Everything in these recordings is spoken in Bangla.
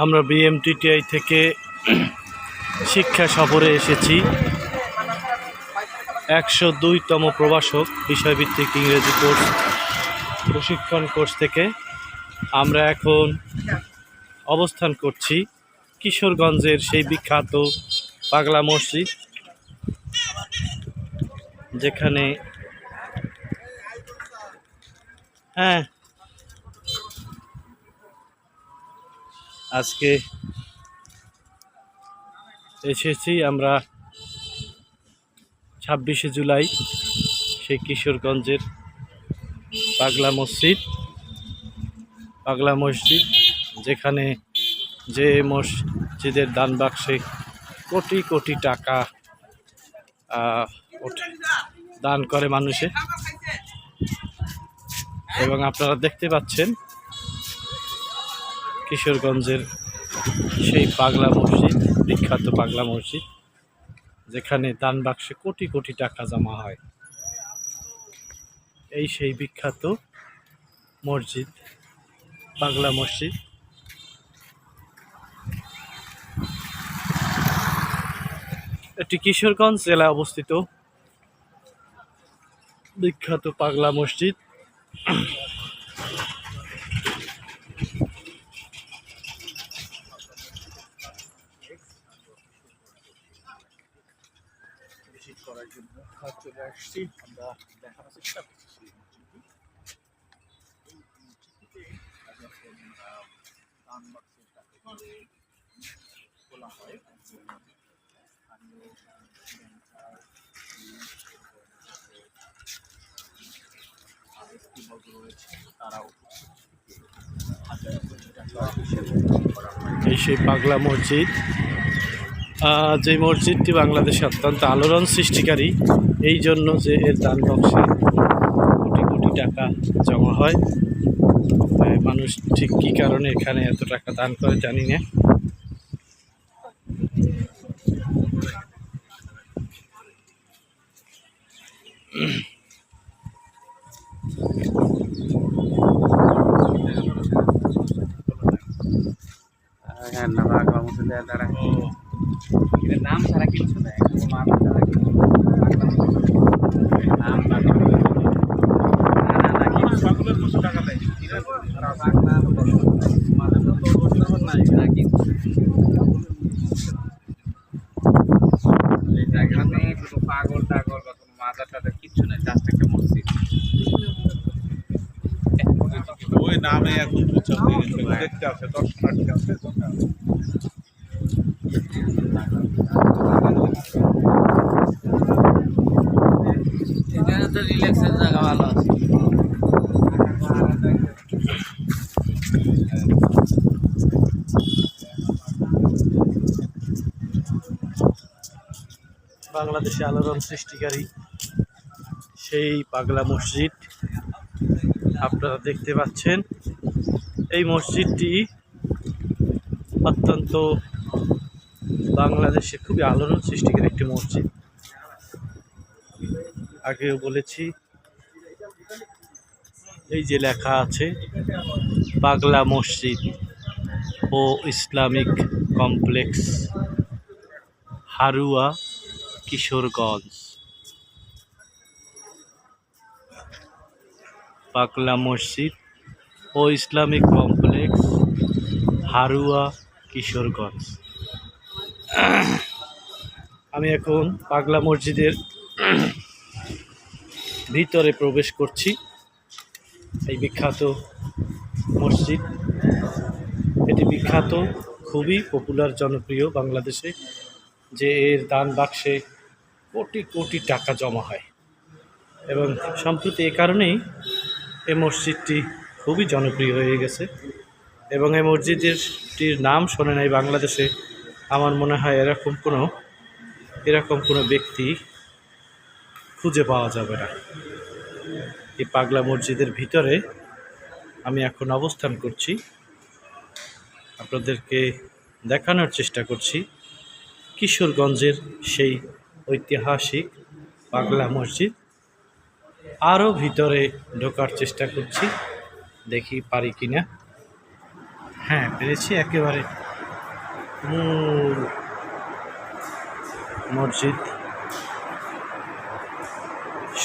আমরা বিএমটিটিআই থেকে শিক্ষা সফরে এসেছি 102তম প্রভাষক বিষয়ভিত্তিক ইংরেজি কোর্স প্রশিক্ষণ কোর্স থেকে আমরা এখন অবস্থান করছি কিশোরগঞ্জের সেই বিখ্যাত পাগলা মসজিদ, যেখানে আজকে এসেছি আমরা 26শে জুলাই সেই কিশোরগঞ্জের পাগলা মসজিদ, যেখানে যে মসজিদের দান বাক্সে কোটি কোটি টাকা দান করে মানুষে, এবং আপনারা দেখতে পাচ্ছেন কিশোরগঞ্জের সেই পাগলা মসজিদ, বিখ্যাত পাগলা মসজিদ, যেখানে দান বাক্সে কোটি কোটি টাকা জমা হয়। এই সেই বিখ্যাত মসজিদ, পাগলা মসজিদ। এটি কিশোরগঞ্জ জেলায় অবস্থিত বিখ্যাত পাগলা মসজিদ। করার জন্য চলে আসছি, আমরা দেখানোর চেষ্টা করছি খোলা হয়। তারাও এই সেই পাগলা মসজিদ, যে মসজিদটি বাংলাদেশে অত্যন্ত আলোড়ন সৃষ্টিকারী, এই জন্য যে এর দান বক্সে কোটি কোটি টাকা জমা হয়। মানুষ ঠিক কী কারণে এখানে এত টাকা দান করে জানি না। নাম ছাড়া কিছু নেই, নাম ছাড়া কিছু নাম সকলের বছর টাকা দেয় এখানে শুধু পাগল টাগল বা কোনো মাদার টাদার কিচ্ছু নেই, জাস্ট একটা মসজিদ। ওই নামে এখন প্রচার হয়ে গেছে, দেখতে আছে দর্শনার্থী আছে। এখানে তো রিল্যাক্সের জায়গা ভালো আছে। বাংলাদেশে আলোড়ন সৃষ্টিকারী সেই পাগলা মসজিদ আপনারা দেখতে পাচ্ছেন। এই মসজিদটি অত্যন্ত বাংলাদেশে খুবই আলোড়ন সৃষ্টিকারী একটি মসজিদ। আগেও বলেছি, এই যে লেখা আছে পাগলা মসজিদ ও ইসলামিক কমপ্লেক্স, হারুয়া, কিশোরগঞ্জ। পাগলা মসজিদ ও ইসলামিক কমপ্লেক্স, হারুয়া, কিশোরগঞ্জ। আমি এখন পাগলা মসজিদের ভিতরে প্রবেশ করছি। এই বিখ্যাত মসজিদ, এটি বিখ্যাত, খুবই পপুলার, জনপ্রিয় বাংলাদেশে, যে এর দান বাক্সে কোটি কোটি টাকা জমা হয়। এবং সম্প্রতি এ কারণেই এই মসজিদটি খুবই জনপ্রিয় হয়ে গেছে। এবং এই মসজিদটির নাম শোনে নাই বাংলাদেশে, আমার মনে হয় এরকম কোনো ব্যক্তি খুঁজে পাওয়া যাবে না। এই পাগলা মসজিদের ভিতরে আমি এখন অবস্থান করছি, আপনাদেরকে দেখানোর চেষ্টা করছি কিশোরগঞ্জের সেই ঐতিহাসিক পাগলা মসজিদ। আরও ভিতরে ঢোকার চেষ্টা করছি, দেখি পারি কিনা। হ্যাঁ, পেরেছি, একেবারে মূল মসজিদ,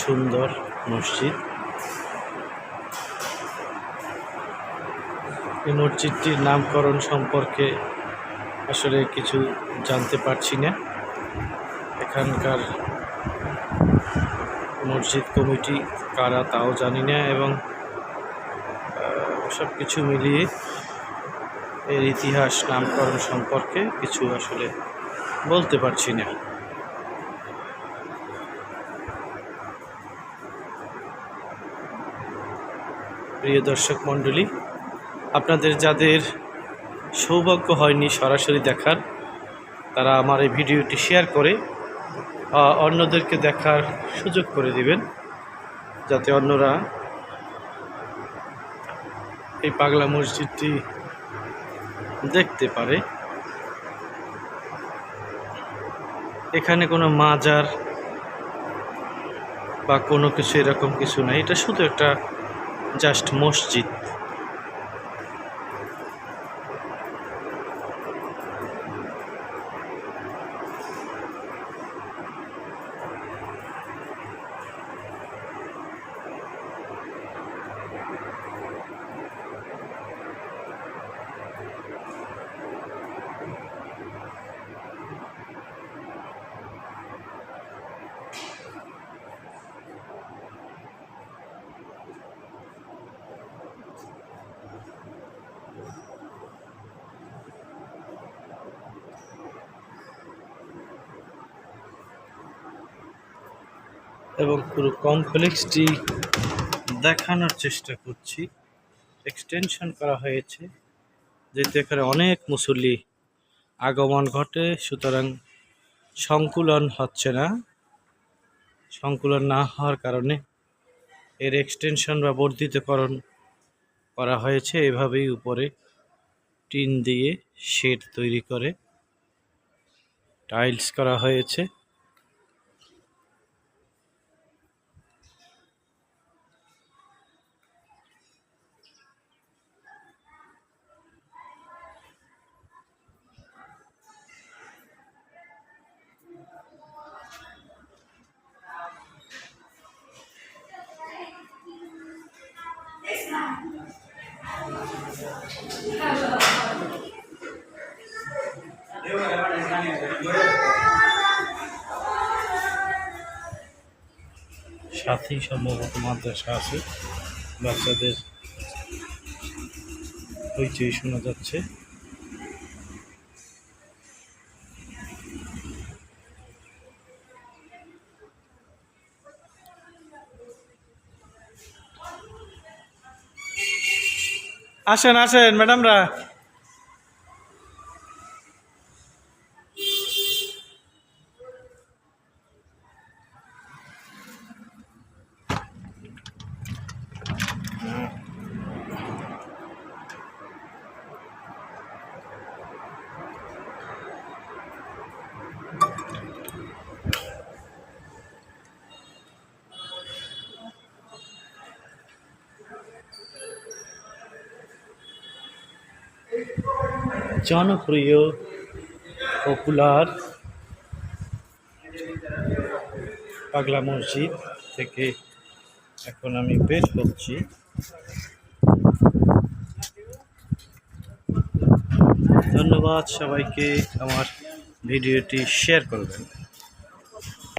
সুন্দর মসজিদ। এই মসজিদটির নামকরণ সম্পর্কে আসলে কিছু জানতে পারছি না। এখানকার মসজিদ কমিটি কারা তাও জানি না, এবং সব কিছু মিলিয়ে এর ইতিহাস নামকরণ সম্পর্কে কিছু আসলে বলতে পারছি না। প্রিয় দর্শক মণ্ডলী, আপনাদের যাদের সৌভাগ্য হয়নি সরাসরি দেখার, তারা আমার এই ভিডিওটি শেয়ার করে অন্যদেরকে দেখার সুযোগ করে দিবেন, যাতে অন্যরা এই পাগলা মসজিদটি দেখতে পারে। এখানে কোনো মাজার বা কোনো কিছু এরকম কিছু নাই, এটা শুধু একটা জাস্ট মসজিদ। এবং পুরো কমপ্লেক্সটি দেখানোর চেষ্টা করছি। এক্সটেনশন করা হয়েছে যেহেতু এখানে অনেক মুসল্লি আগমন ঘটে, সুতরাং সংকুলন হচ্ছে না। সংকুলন না হওয়ার কারণে এর এক্সটেনশন বা বর্ধিতকরণ করা হয়েছে। এভাবেই উপরে টিন দিয়ে শেড তৈরি করে টাইলস করা হয়েছে। সাথেই সম্ভবত মাদ্রাসা আছে, বাচ্চাদের হইচই শোনা যাচ্ছে। আসেন আসেন ম্যাডামরা। জনপ্রিয় পপুলার পাগলা মসজিদ থেকে এখন আমি বের হচ্ছি। ধন্যবাদ সবাইকে, আমার ভিডিওটি শেয়ার করবেন।